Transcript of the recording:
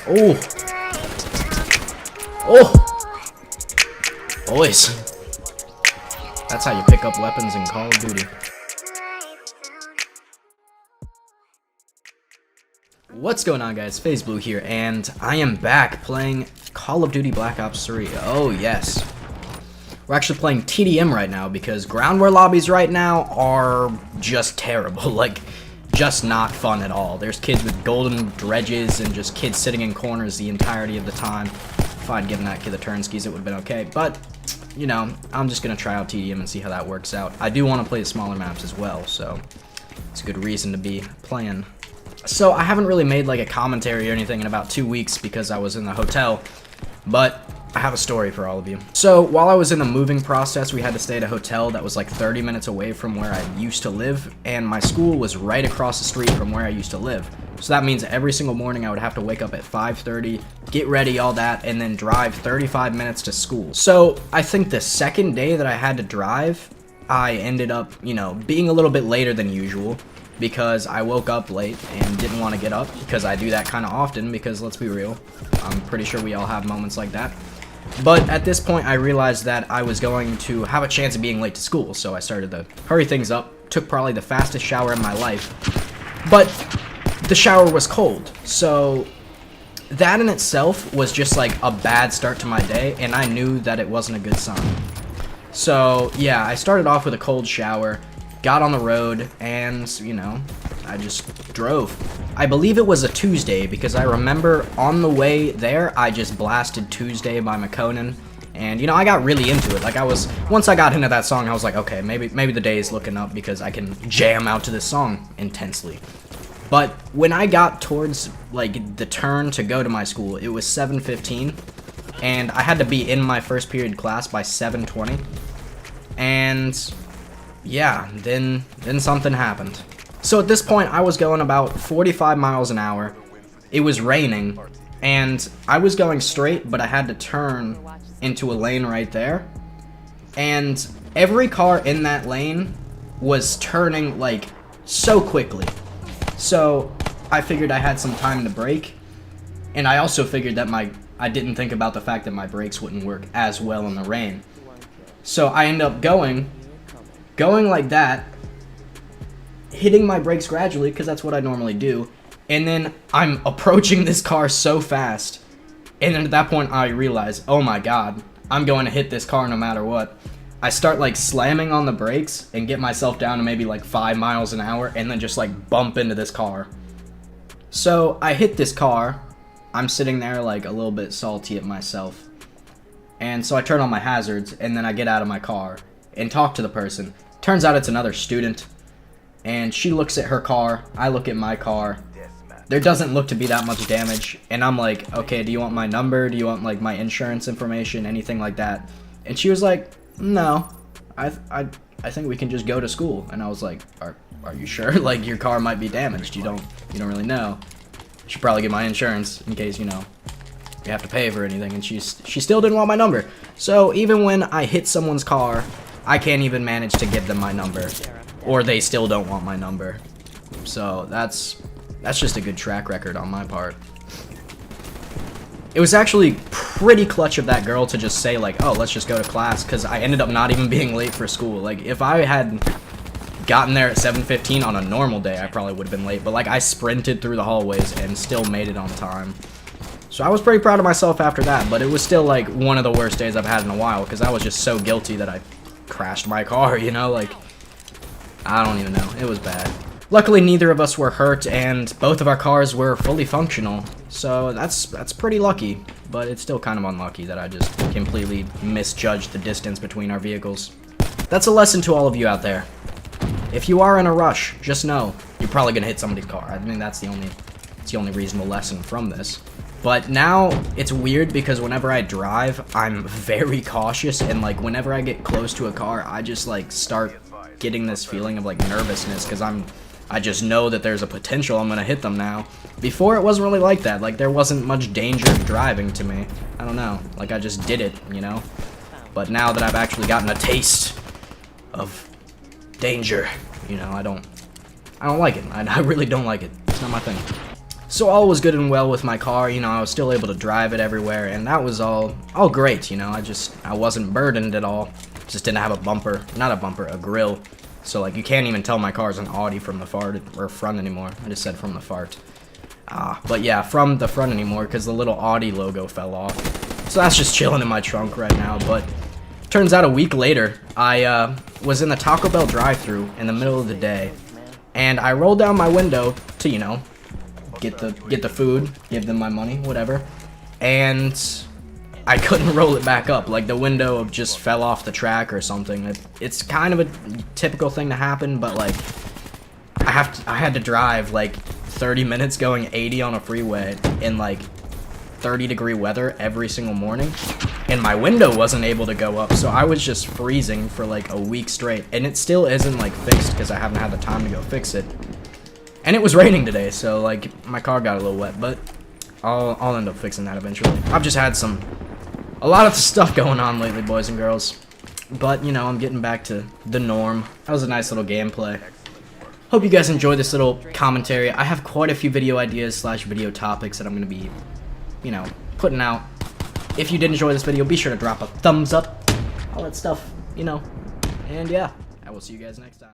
Oh! Oh! Boys. That's how you pick up weapons in Call of Duty. What's going on, guys? FaZe Bloo here, and I am back playing Call of Duty Black Ops 3. Oh, yes. We're actually playing TDM right now because ground war lobbies right now are just terrible. Like, just not fun at all. There's kids with golden dredges and just kids sitting in corners the entirety of the time. If I'd given that kid the turn skis, it would have been okay. But, you know, I'm just going to try out TDM and see how that works out. I do want to play the smaller maps as well, so it's a good reason to be playing. So I haven't really made like a commentary or anything in about 2 weeks because I was in the hotel, but I have a story for all of you. So while I was in the moving process, we had to stay at a hotel that was like 30 minutes away from where I used to live, and my school was right across the street from where I used to live. So that means every single morning I would have to wake up at 5:30, get ready, all that, and then drive 35 minutes to school. So I think the second day that I had to drive, I ended up, you know, being a little bit later than usual, because I woke up late and didn't want to get up, because I do that kind of often, because let's be real, I'm pretty sure we all have moments like that. But at this point I realized that I was going to have a chance of being late to school, so I started to hurry things up, took probably the fastest shower in my life, but the shower was cold, so that in itself was just like a bad start to my day, and I knew that it wasn't a good sign. So yeah, I started off with a cold shower, got on the road, and, you know, I just drove. I believe it was a Tuesday, because I remember on the way there, I just blasted Tuesday by McConan, and, you know, I got really into it. Like, once I got into that song, I was like, okay, maybe the day is looking up, because I can jam out to this song intensely. But when I got towards, like, the turn to go to my school, it was 7:15, and I had to be in my first period class by 7:20, and yeah, then something happened. So at this point, I was going about 45 miles an hour. It was raining, and I was going straight, but I had to turn into a lane right there. And every car in that lane was turning, like, so quickly. So I figured I had some time to brake, and I also figured that I didn't think about the fact that my brakes wouldn't work as well in the rain. So I ended up going like that, hitting my brakes gradually, because that's what I normally do, and then I'm approaching this car so fast, and then at that point I realize, oh my god, I'm going to hit this car no matter what. I start like slamming on the brakes and get myself down to maybe like 5 miles an hour, and then just like bump into this car. So I hit this car, I'm sitting there like a little bit salty at myself, and so I turn on my hazards, and then I get out of my car and talk to the person. Turns out it's another student, and she looks at her car, I look at my car. There doesn't look to be that much damage, and I'm like, okay, do you want my number? Do you want like my insurance information, anything like that? And she was like, no, I think we can just go to school. And I was like, are you sure? Like, your car might be damaged. You don't really know. I should probably get my insurance in case, you know, you have to pay for anything. And she still didn't want my number. So even when I hit someone's car, I can't even manage to give them my number, or they still don't want my number. So that's just a good track record on my part. It was actually pretty clutch of that girl to just say like, oh, let's just go to class, because I ended up not even being late for school. Like, if I had gotten there at 7:15 on a normal day, I probably would have been late, but like I sprinted through the hallways and still made it on time. So I was pretty proud of myself after that, but it was still like one of the worst days I've had in a while, because I was just so guilty that I crashed my car, you know, like, I don't even know, it was bad. Luckily neither of us were hurt, and both of our cars were fully functional, so that's pretty lucky, but it's still kind of unlucky that I just completely misjudged the distance between our vehicles. That's a lesson to all of you out there. If you are in a rush, just know you're probably gonna hit somebody's car. I mean, that's the only reasonable lesson from this. But now, it's weird because whenever I drive, I'm very cautious, and like whenever I get close to a car, I just like start getting this feeling of like nervousness, because I just know that there's a potential I'm gonna hit them now. Before, it wasn't really like that. Like, there wasn't much danger of driving to me. I don't know, like I just did it, you know? But now that I've actually gotten a taste of danger, you know, I don't like it. I really don't like it. It's not my thing. So all was good and well with my car, you know, I was still able to drive it everywhere, and that was all great, you know. I wasn't burdened at all. Just didn't have a bumper, not a bumper, a grill. So like you can't even tell my car's an Audi from the front anymore. I just said from the fart. But yeah, from the front anymore because the little Audi logo fell off. So that's just chilling in my trunk right now. But turns out a week later, I was in the Taco Bell drive-thru in the middle of the day, and I rolled down my window to, you know, get the food, give them my money, whatever, and I couldn't roll it back up. Like the window just fell off the track or something. It's kind of a typical thing to happen, but like I had to drive like 30 minutes going 80 on a freeway in like 30-degree weather every single morning, and my window wasn't able to go up, so I was just freezing for like a week straight, and it still isn't like fixed because I haven't had the time to go fix it. And it was raining today, so like my car got a little wet, but I'll end up fixing that eventually. I've just had a lot of stuff going on lately, boys and girls, but you know, I'm getting back to the norm. That was a nice little gameplay. Hope you guys enjoyed this little commentary. I have quite a few video ideas / video topics that I'm gonna be, you know, putting out. If you did enjoy this video, be sure to drop a thumbs up, all that stuff, you know. And yeah, I will see you guys next time.